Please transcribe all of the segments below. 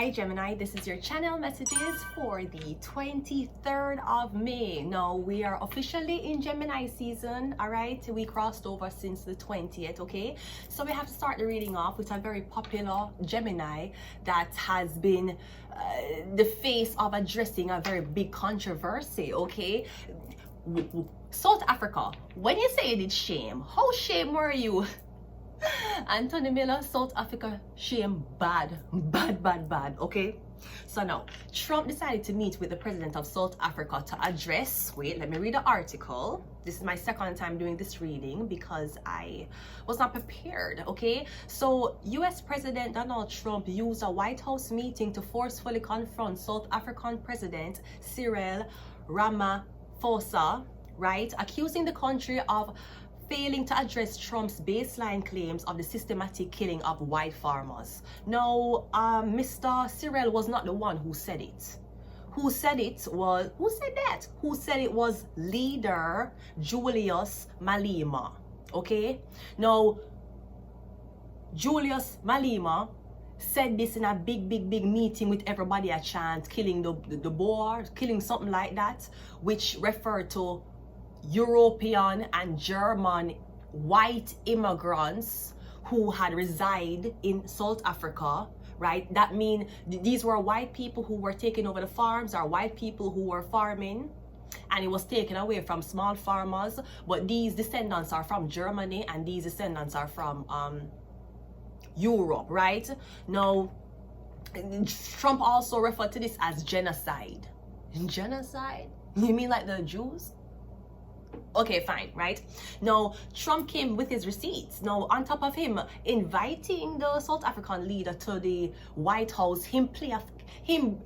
Hi Gemini, this is your channel messages for the 23rd of May. Now we are officially in Gemini season, all right? We crossed over since the 20th, okay? So we have to start the reading off with a very popular Gemini that has been the face of addressing a very big controversy, okay? South Africa, when you say you did shame, how shame were you? Anthony Miller, South Africa, shame bad, okay? So now, Trump decided to meet with the president of South Africa to address, wait, let me read the article. This is my second time doing this reading because I was not prepared, okay? So, US President Donald Trump used a White House meeting to forcefully confront South African President Cyril Ramaphosa, right? Accusing the country of failing to address Trump's baseline claims of the systematic killing of white farmers. Now, Mr. Cyril was not the one who said it. Who said it was leader Julius Malema, okay? Now, Julius Malema said this in a big meeting with everybody a chant, killing the Boer, killing something like that, which referred to European and German white immigrants who had resided in South Africa, right? That means these were white people who were taking over the farms, or white people who were farming, and it was taken away from small farmers. But these descendants are from Germany and these descendants are from Europe, right? Now, Trump also referred to this as genocide. Genocide? You mean like the Jews? Okay, fine, right? Now, Trump came with his receipts. Now, on top of him inviting the South African leader to the White House,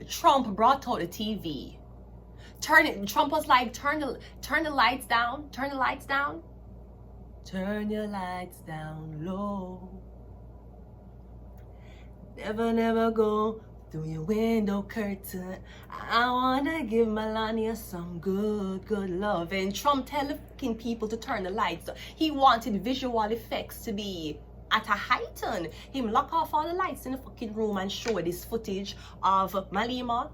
Trump brought out the TV. Trump was like, turn the lights down, turn the lights down. Turn your lights down low. Never go through your window curtain. I wanna give Melania some good love. And Trump telling people to turn the lights. He wanted visual effects to be at a heighten. Him lock off all the lights in the fucking room and show this footage of Malema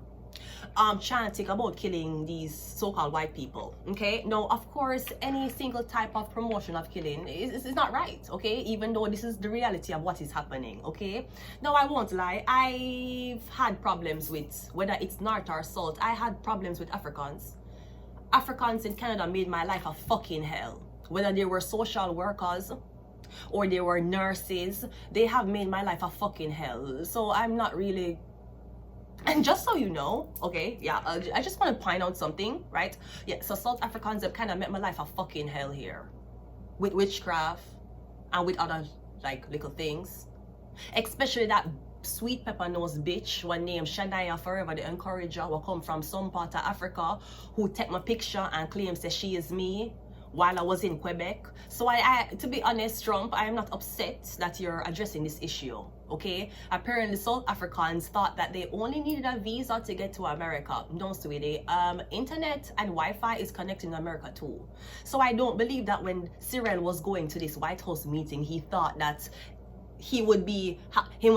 chanting about killing these so-called white people, okay? Now, of course, any single type of promotion of killing is not right, okay? Even though this is the reality of what is happening, okay? Now, I won't lie, I've had problems with, whether it's North or South, I had problems with Africans. Africans in Canada made my life a fucking hell. Whether they were social workers or they were nurses, they have made my life a fucking hell. So I'm not really... And just so you know, okay, yeah, I just want to point out something, right? Yeah, so South Africans have kind of made my life a fucking hell here. With witchcraft and with other, like, little things. Especially that sweet pepper nose bitch, one named Shania Forever, the encourager, who come from some part of Africa, who take my picture and claims that she is me while I was in Quebec. So I to be honest, Trump, I am not upset that you're addressing this issue, okay? Apparently, South Africans thought that they only needed a visa to get to America. No, sweetie. Internet and Wi-Fi is connecting to America too. So I don't believe that when Cyril was going to this White House meeting, he thought that he would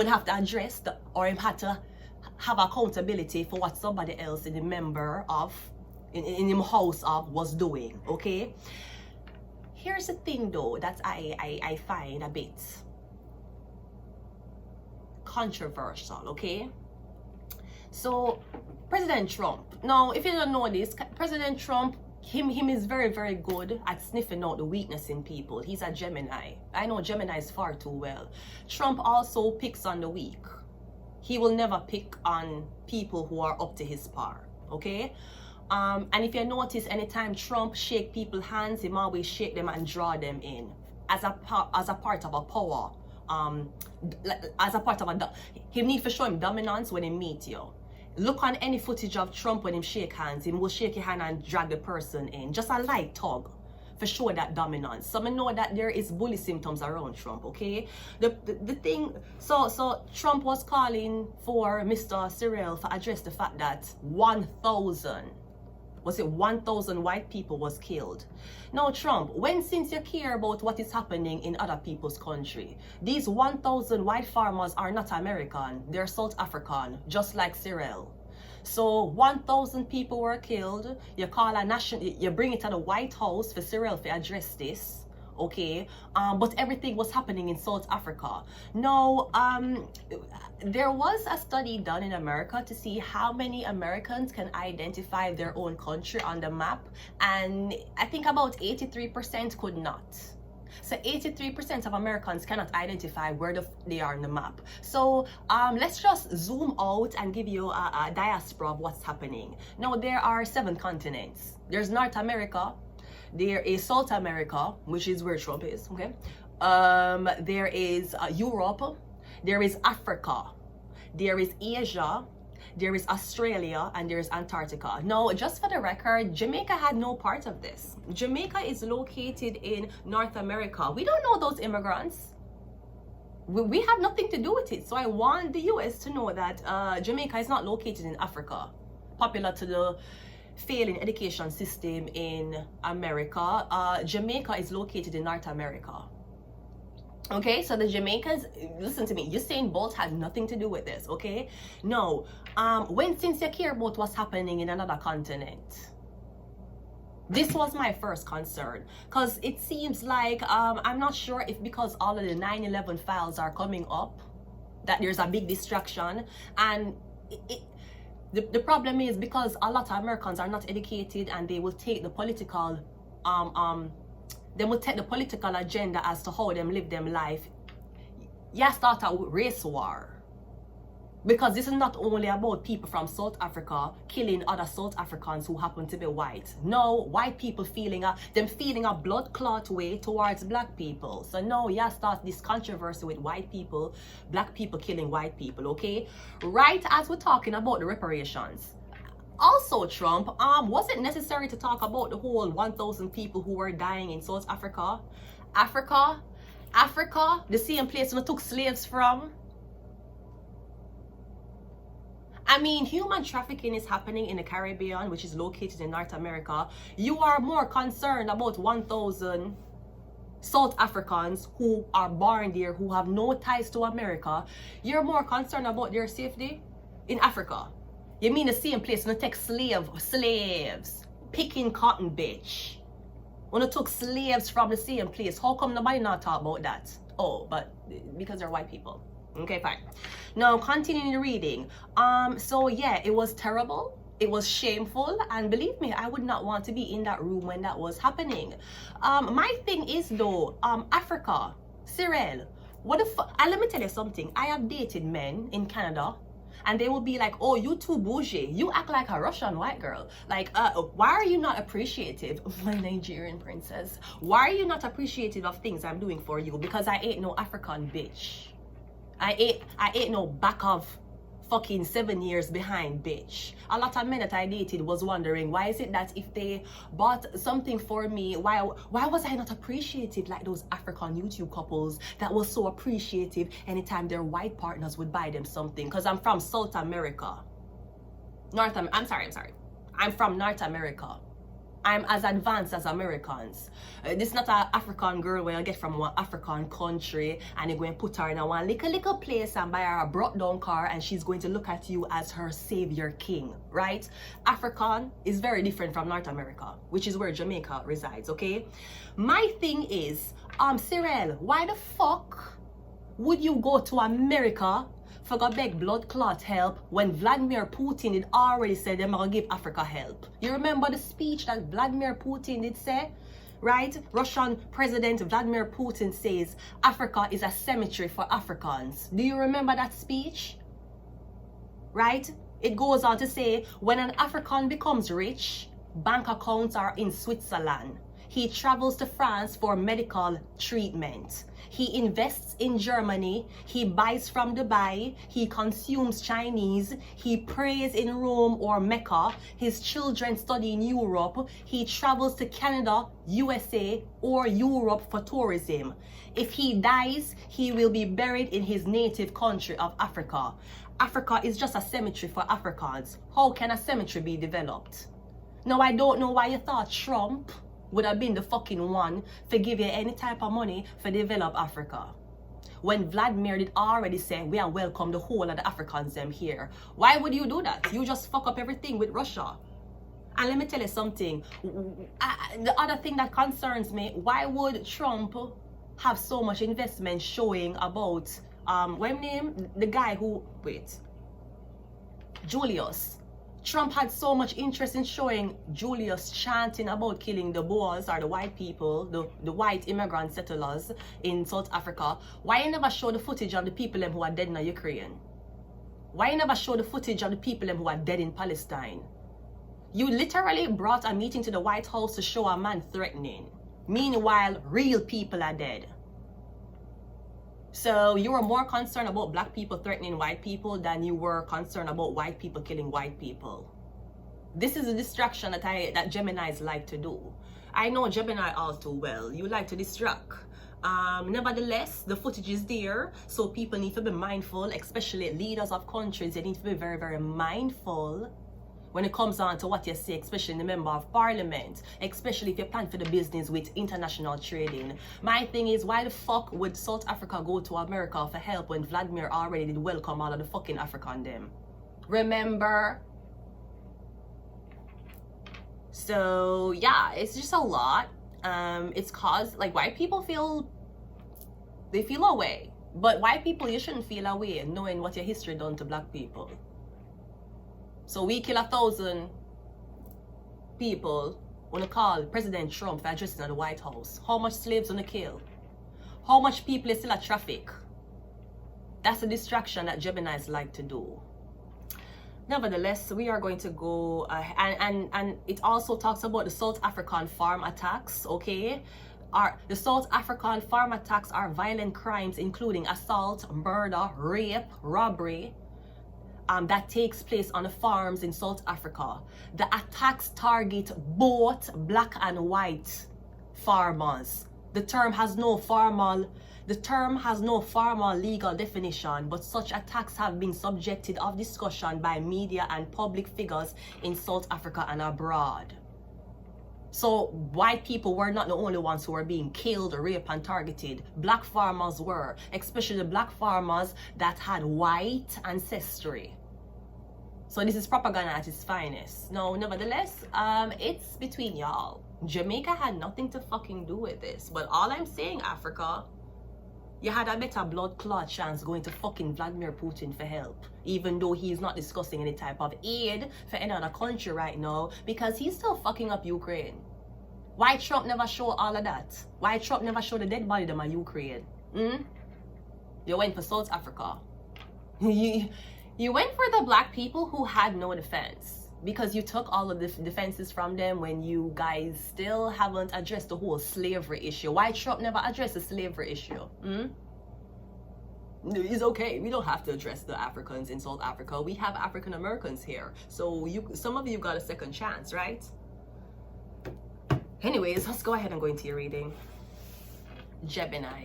have to address or him had to have accountability for what somebody else in the member of in the house of was doing, okay? Here's the thing though that I find a bit controversial, okay? So President Trump, now if you don't know this, President Trump, him is very good at sniffing out the weakness in people. He's a Gemini. I know Geminis far too well. Trump also picks on the weak. He will never pick on people who are up to his par, okay? And if you notice, anytime Trump shake people's hands, he always shake them and draw them in as a part of a power. As a part of a, he need to show him dominance when he meet you. Look on any footage of Trump when him shake hands. He will shake your hand and drag the person in, just a light tug, for sure that dominance. So I know that there is bully symptoms around Trump, okay? The thing, so Trump was calling for Mr. Cyril to address the fact that 1,000 Was it 1,000 white people was killed? Now, Trump, when since you care about what is happening in other people's country, these 1,000 white farmers are not American, they're South African, just like Cyril. So 1,000 people were killed. You call a national, you bring it to the White House for Cyril to address this. Okay, but everything was happening in South Africa. Now, there was a study done in America to see how many Americans can identify their own country on the map, and I think about 83% could not. So 83% of Americans cannot identify where they are on the map. So let's just zoom out and give you a diaspora of what's happening. Now, there are 7 continents. There's North America. There is South America, which is where Trump is, okay? There is Europe, there is Africa, there is Asia, there is Australia, and there is Antarctica. Now, just for the record, Jamaica had no part of this. Jamaica is located in North America. We don't know those immigrants. We have nothing to do with it. So I want the US to know that Jamaica is not located in Africa, popular to the failing education system in America. Jamaica is located in North America. Okay, so the Jamaicans, listen to me, Usain Bolt had nothing to do with this, okay? No, since you care about what's happening in another continent, this was my first concern, because it seems like, I'm not sure if because all of the 9/11 files are coming up, that there's a big distraction, and the problem is because a lot of Americans are not educated, and they will take the political agenda as to how them live them life. Yeah, start a race war, because this is not only about people from South Africa killing other South Africans who happen to be white. No, white people feeling a blood clot way towards black people. So no, yeah, start this controversy with white people, black people killing white people, okay? Right as we're talking about the reparations. Also, Trump, was it necessary to talk about the whole 1,000 people who were dying in South Africa? Africa, the same place we took slaves from? I mean, human trafficking is happening in the Caribbean, which is located in North America. You are more concerned about 1,000 South Africans who are born there, who have no ties to America. You're more concerned about their safety in Africa. You mean the same place when they take slaves, picking cotton, bitch. When they took slaves from the same place, how come nobody not talk about that? Oh, but because they're white people. Okay, fine. Now, continuing the reading. So yeah, it was terrible. It was shameful, and believe me, I would not want to be in that room when that was happening. My thing is though, Africa, Cyril, what the fuck? Let me tell you something. I have dated men in Canada, and they will be like, oh, you too bougie. You act like a Russian white girl. Like, why are you not appreciative of my Nigerian princess? Why are you not appreciative of things I'm doing for you? Because I ain't no African bitch. I ain't no back of fucking 7 years behind bitch. A lot of men that I dated was wondering, why is it that if they bought something for me, why was I not appreciative like those African YouTube couples that was so appreciative anytime their white partners would buy them something? Because I'm from South America. I'm sorry. I'm from North America. I'm as advanced as Americans. This is not an African girl where you get from one African country and you're going to put her in a one little place and buy her a brought down car, and she's going to look at you as her savior king, right? African is very different from North America, which is where Jamaica resides, okay? My thing is, Cyril, why the fuck would you go to America for go beg blood clot help when Vladimir Putin had already said they're gonna give Africa help? You remember the speech that Vladimir Putin did say, right? Russian President Vladimir Putin says Africa is a cemetery for Africans. Do you remember that speech? Right? It goes on to say, when an African becomes rich, bank accounts are in Switzerland. He travels to France for medical treatment. He invests in Germany. He buys from Dubai. He consumes Chinese. He prays in Rome or Mecca. His children study in Europe. He travels to Canada, USA, or Europe for tourism. If he dies, he will be buried in his native country of Africa. Africa is just a cemetery for Africans. How can a cemetery be developed? Now, I don't know why you thought Trump would have been the fucking one to give you any type of money for develop Africa. When Vladimir did already say, we are welcome the whole of the Africans them here. Why would you do that? You just fuck up everything with Russia. And let me tell you something. The other thing that concerns me, why would Trump have so much investment showing about, what name? The guy who, Julius. Trump had so much interest in showing Julius chanting about killing the Boers or the white people, the white immigrant settlers in South Africa. Why you never show the footage of the people who are dead in Ukraine? Why you never show the footage of the people who are dead in Palestine? You literally brought a meeting to the White House to show a man threatening. Meanwhile, real people are dead. So you were more concerned about black people threatening white people than you were concerned about white people killing white people. This is a distraction that Geminis like to do. I know Gemini all too well. You like to distract. Nevertheless, the footage is there, so people need to be mindful, especially leaders of countries. They need to be very, very mindful when it comes on to what you say, especially in the member of parliament, especially if you plan for the business with international trading. My thing is, why the fuck would South Africa go to America for help when Vladimir already did welcome all of the fucking African them? Remember? So yeah, it's just a lot. It's caused, like, white people feel away, but white people, you shouldn't feel away knowing what your history done to black people. So we kill 1,000 people when you call President Trump for addressing at the White House. How much slaves gonna kill? How much people is still at traffic? That's a distraction that Geminis like to do. Nevertheless, we are going to go and it also talks about the South African farm attacks, okay? The South African farm attacks are violent crimes including assault, murder, rape, robbery, that takes place on the farms in South Africa. The attacks target both black and white farmers. The term has no formal legal definition, but such attacks have been subjected of discussion by media and public figures in South Africa and abroad. So white people were not the only ones who were being killed, raped, and targeted. Black farmers were, especially the black farmers that had white ancestry. So this is propaganda at its finest. No, nevertheless, it's between y'all. Jamaica had nothing to fucking do with this. But all I'm saying, Africa, you had a better blood clot chance going to fucking Vladimir Putin for help, even though he's not discussing any type of aid for any other country right now, because he's still fucking up Ukraine. Why Trump never show all of that? Why Trump never show the dead body them in Ukraine? You went for South Africa. You went for the black people who had no defense, because you took all of the defenses from them when you guys still haven't addressed the whole slavery issue. Why Trump never addressed the slavery issue? It's okay. We don't have to address the Africans in South Africa. We have African Americans here. So some of you got a second chance, right? Anyways, let's go ahead and go into your reading. Gemini.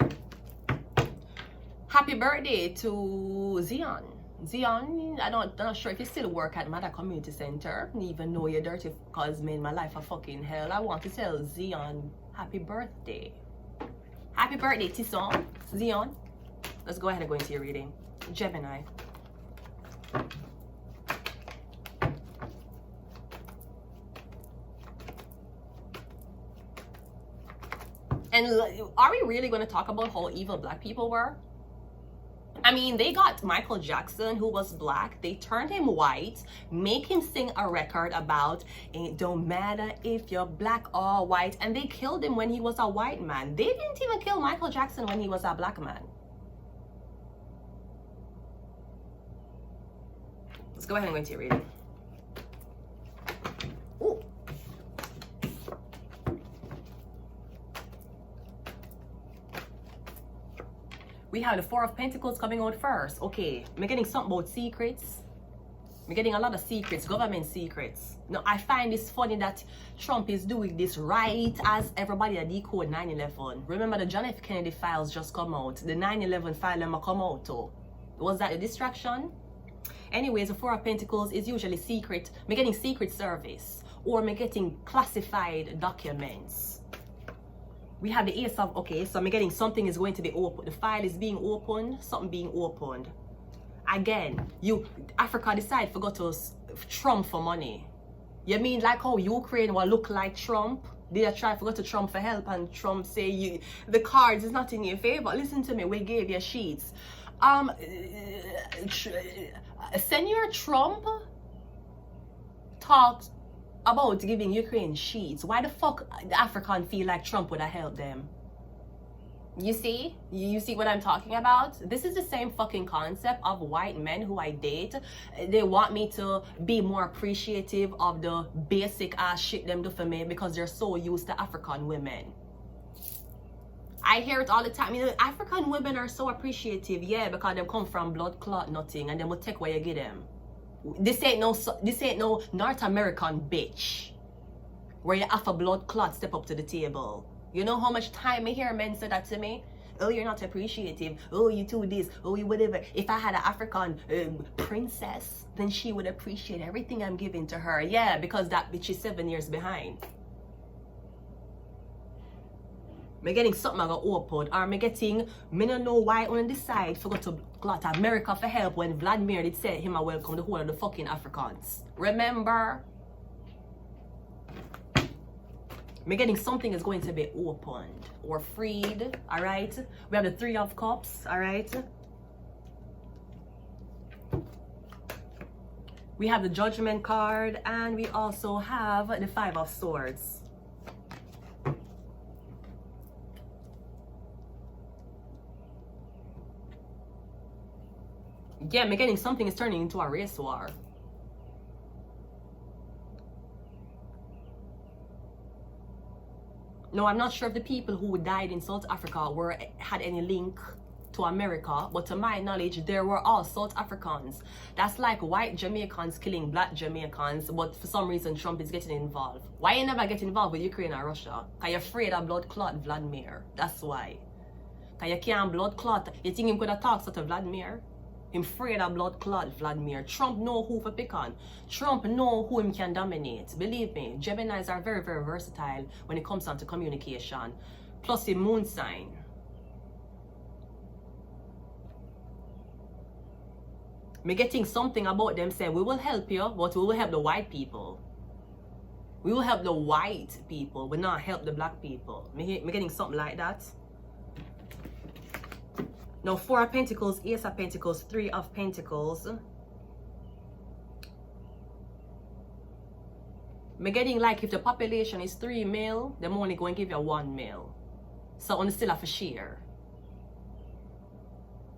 Happy birthday to Zion. Zion, I'm not sure if you still work at Mother Community Center, even though you're dirty because made my life a fucking hell. I want to tell Zion happy birthday. Happy birthday, Tisson. Zion. Let's go ahead and go into your reading. Gemini. And are we really going to talk about how evil black people were? I mean, they got Michael Jackson, who was black. They turned him white, make him sing a record about it don't matter if you're black or white. And they killed him when he was a white man. They didn't even kill Michael Jackson when he was a black man. Let's go ahead and go into your reading. Ooh. We have the Four of Pentacles coming out first. Okay, I'm getting something about secrets. I'm getting a lot of secrets, government secrets. Now, I find this funny that Trump is doing this right as everybody that decode 9/11. Remember, the John F. Kennedy files just come out. The 9/11 file never come out too. Was that a distraction? Anyways, the Four of Pentacles is usually secret. I'm getting secret service. or I'm getting classified documents. We have the ace of, okay, so I'm getting something is going to be opened. The file is being opened, something being opened. Again, Africa decide forgot to Trump for money. You mean like how Ukraine will look like Trump? They try forgot to Trump for help and Trump say the cards is not in your favor. Listen to me, we gave you sheets. Senator Trump talked about giving Ukraine sheets. Why the fuck the African feel like Trump would have helped them? You see? You see what I'm talking about? This is the same fucking concept of white men who I date. They want me to be more appreciative of the basic ass shit them do for me because they're so used to African women. I hear it all the time. You know, African women are so appreciative, yeah, because they come from blood clot nothing and they will take what you give them. This ain't no North American bitch where you have a blood clot step up to the table. You know how much time I hear men say that to me? Oh, you're not appreciative. Oh, you do this. Oh, you whatever. If I had an African princess, then she would appreciate everything I'm giving to her. Yeah, because that bitch is 7 years behind. Me getting something I got opened, or me getting, me don't know why on this side forgot to clot America for help when Vladimir did say him I welcome the whole of the fucking Africans. Remember? Me getting something is going to be opened or freed, alright? We have the 3 of Cups, alright? We have the Judgment card and we also have the 5 of Swords. Yeah, me getting something is turning into a race war. No, I'm not sure if the people who died in South Africa had any link to America, but to my knowledge, there were all South Africans. That's like white Jamaicans killing black Jamaicans, but for some reason Trump is getting involved. Why you never get involved with Ukraine or Russia? Because you're afraid of blood clot Vladimir. That's why. Because you can't blood clot. You think him could have talked to Vladimir? Him afraid of blood clot Vladimir. Trump know who for pick on. Trump know who him can dominate. Believe me, Geminis are very, very versatile when it comes down to communication. Plus the moon sign. Me getting something about them saying, we will help you, but we will help the white people. We will help the white people, but not help the black people. Me getting something like that. Now, 4 of Pentacles, Ace of Pentacles, 3 of Pentacles. Me getting like if the population is 3 male, they're only going to give you 1 male. So, on still have a share.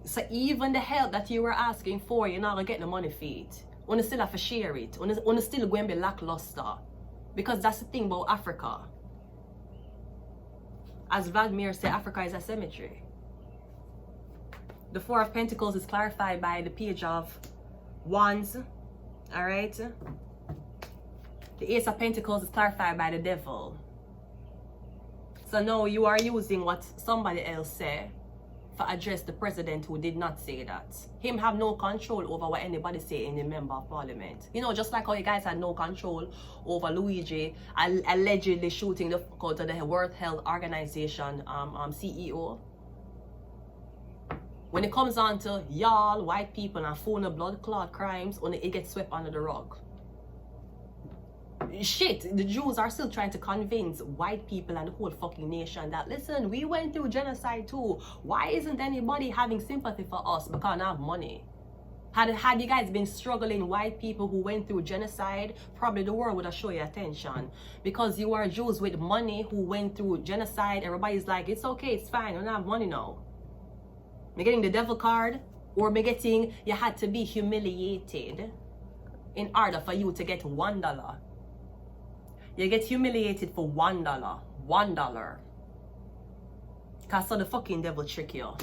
So, even the help that you were asking for, you're not going to get the money for it. On still have to share it. On still going to be lackluster. Because that's the thing about Africa. As Vladimir said, Africa is a cemetery. The 4 of Pentacles is clarified by the Page of Wands. Alright? The Ace of Pentacles is clarified by the Devil. So now you are using what somebody else said for address the president who did not say that. Him have no control over what anybody say in the member of parliament. You know, just like how you guys had no control over Luigi allegedly shooting the fuck out of the World Health Organization CEO. When it comes on to y'all, white people, and phone of blood clot crimes, only it gets swept under the rug. Shit, the Jews are still trying to convince white people and the whole fucking nation that, listen, we went through genocide too. Why isn't anybody having sympathy for us? Because I have money. Had you guys been struggling white people who went through genocide, probably the world would have shown you attention. Because you are Jews with money who went through genocide, everybody's like, it's okay, it's fine, I don't have money now. Me getting the Devil card, or me getting you had to be humiliated in order for you to get $1. You get humiliated for $1. $1. Cause so the fucking devil trick you.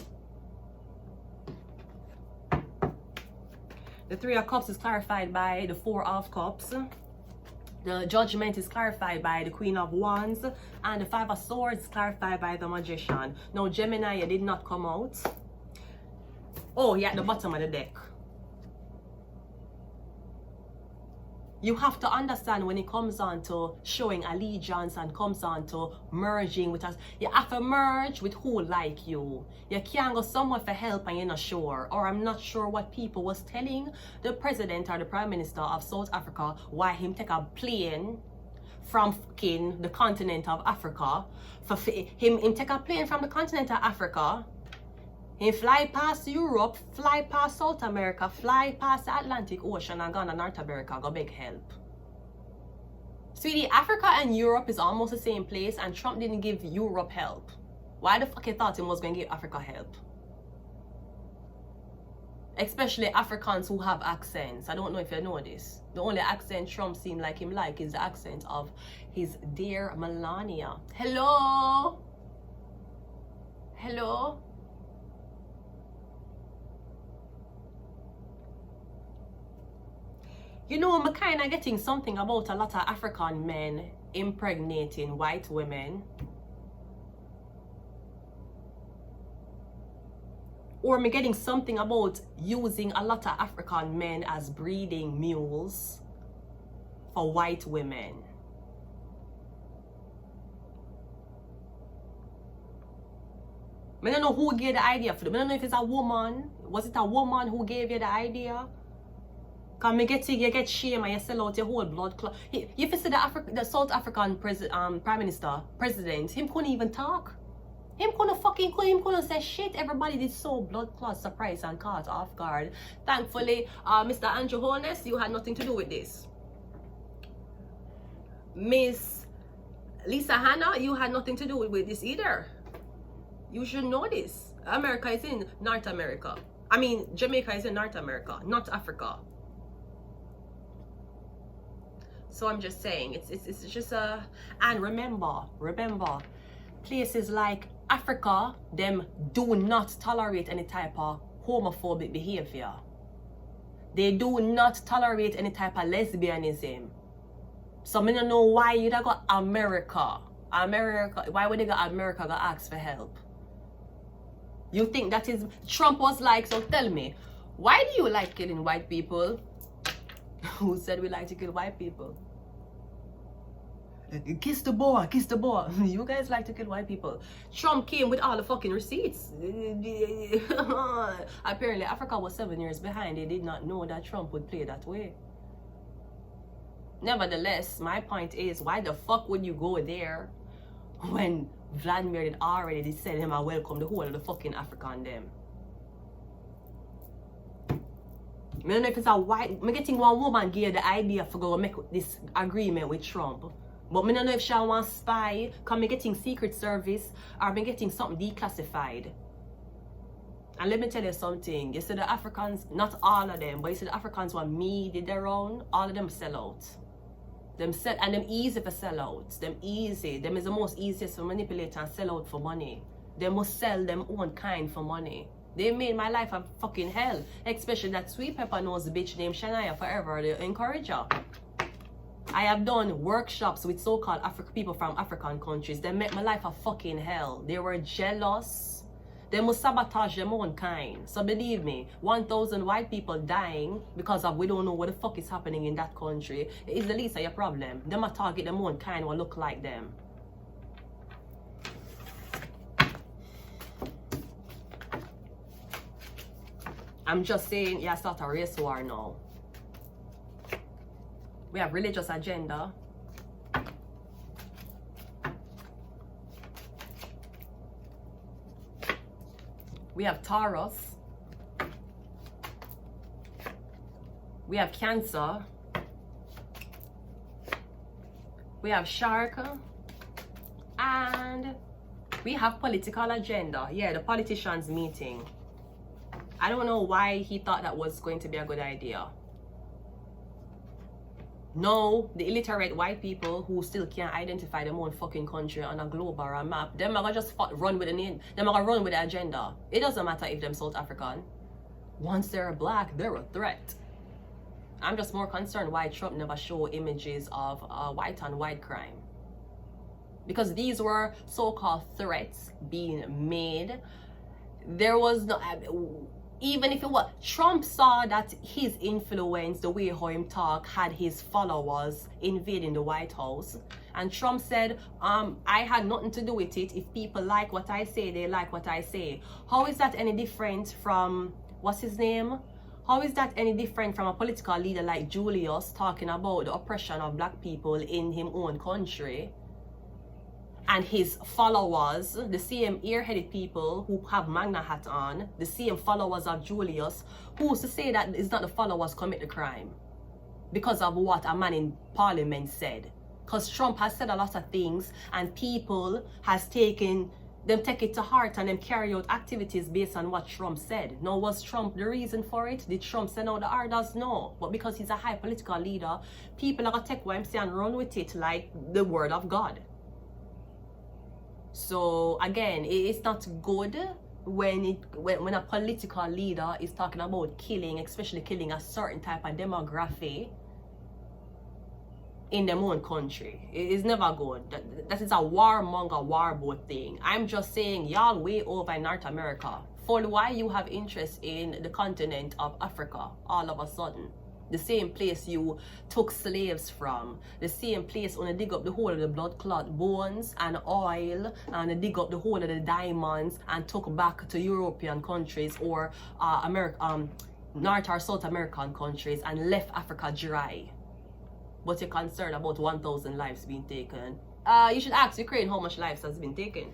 The 3 of Cups is clarified by the 4 of Cups. The Judgment is clarified by the Queen of Wands. And the 5 of Swords is clarified by the Magician. Now, Gemini, you did not come out. Oh, you're at the bottom of the deck. You have to understand when it comes on to showing allegiance and comes on to merging with us, you have to merge with who like you. You can't go somewhere for help and you're not sure. Or I'm not sure what people was telling the president or the prime minister of South Africa why him take a plane from fucking the continent of Africa. For him take a plane from the continent of Africa. He fly past Europe, fly past South America, fly past the Atlantic Ocean and go to North America, go beg help. Sweetie, Africa and Europe is almost the same place and Trump didn't give Europe help. Why the fuck he thought he was going to give Africa help? Especially Africans who have accents. I don't know if you know this. The only accent Trump seemed like him like is the accent of his dear Melania. Hello? Hello? You know, I'm kind of getting something about a lot of African men impregnating white women. Or I'm getting something about using a lot of African men as breeding mules for white women. I don't know who gave the idea for them. I don't know if it's a woman. Was it a woman who gave you the idea? Because you get shame and you sell out your whole blood clot. If you see the South African prime minister, president, him couldn't even talk. Him couldn't say shit. Everybody did so blood clot, surprise and caught off guard. Thankfully, Mr. Andrew Holness, you had nothing to do with this. Miss Lisa Hanna, you had nothing to do with this either. You should know this. America is in North America. I mean, Jamaica is in North America, not Africa. So I'm just saying, it's just a, and remember, places like Africa, them do not tolerate any type of homophobic behavior. They do not tolerate any type of lesbianism. So I don't know why you got America, why would they got America go ask for help? You think that is, Trump was like, so tell me, why do you like killing white people? Who said we like to kill white people? Kiss the boy, kiss the boy. You guys like to kill white people. Trump came with all the fucking receipts. Apparently Africa was 7 years behind. They did not know that Trump would play that way. Nevertheless, my point is, why the fuck would you go there when Vladimir had already said him I welcome the whole of the fucking African them? I don't know if it's a white, I'm getting one woman gave the idea for go make this agreement with Trump. But I don't know if she want spy, because I'm getting Secret Service, or I'm getting something declassified. And let me tell you something. You see the Africans, not all of them, but you see the Africans want me did their own, all of them sell out. Them sell, and them easy for sell out. Them easy. Them is the most easiest to manipulate and sell out for money. They must sell them own kind for money. They made my life a fucking hell. Especially that sweet pepper nose bitch named Shania forever, the encourager. I have done workshops with so-called people from African countries. They made my life a fucking hell. They were jealous. They must sabotage their own kind. So believe me, 1,000 white people dying because of we don't know what the fuck is happening in that country is the least of your problem. They must target their own kind will look like them. I'm just saying, yeah, start a race war now. We have religious agenda. We have Taurus. We have Cancer. We have Shark. And we have political agenda. Yeah, the politicians meeting. I don't know why he thought that was going to be a good idea. No, the illiterate white people who still can't identify their own fucking country on a globe or a map, them are gonna just run with the name. Them are gonna run with the agenda. It doesn't matter if them South African. Once they're black, they're a threat. I'm just more concerned why Trump never show images of white on white crime. Because these were so-called threats being made. There was no... even if it was, Trump saw that his influence, the way how him talk, had his followers invading the White House. And Trump said, I had nothing to do with it. If people like what I say, they like what I say. How is that any different from, what's his name? How is that any different from a political leader like Julius talking about the oppression of black people in his own country? And his followers, the same ear-headed people who have Magna hat on, the same followers of Julius, who's to say that it's not the followers commit the crime because of what a man in parliament said. Because Trump has said a lot of things and people has taken, them take it to heart and them carry out activities based on what Trump said. Now, was Trump the reason for it? Did Trump send out the orders? No. But because he's a high political leader, people are going to take what I'm saying and run with it like the word of God. So again, it's not good when a political leader is talking about killing, especially killing a certain type of demography in their own country. It is never good. That is a warmonger, warboat thing. I'm just saying, y'all way over in North America. For why you have interest in the continent of Africa all of a sudden. The same place you took slaves from, the same place when you dig up the whole of the blood clot bones and oil, and dig up the whole of the diamonds and took back to European countries or North or South American countries and left Africa dry. But you're concerned about 1,000 lives being taken. You should ask Ukraine how much lives has been taken.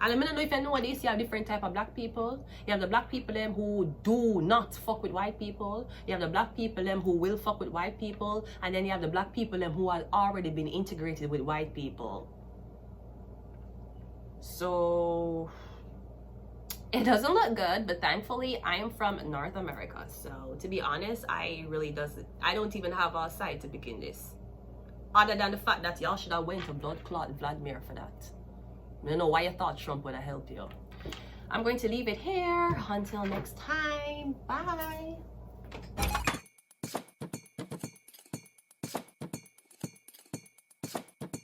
And I don't know if you know this, you have different type of black people. You have the black people them who do not fuck with white people. You have the black people them who will fuck with white people. And then you have the black people them who have already been integrated with white people. So it doesn't look good, but thankfully I am from North America. So to be honest, I don't even have a side to pick in this. Other than the fact that y'all should have went to blood clot Vladimir for that. I don't know why you thought Trump would have helped you. I'm going to leave it here. Until next time. Bye.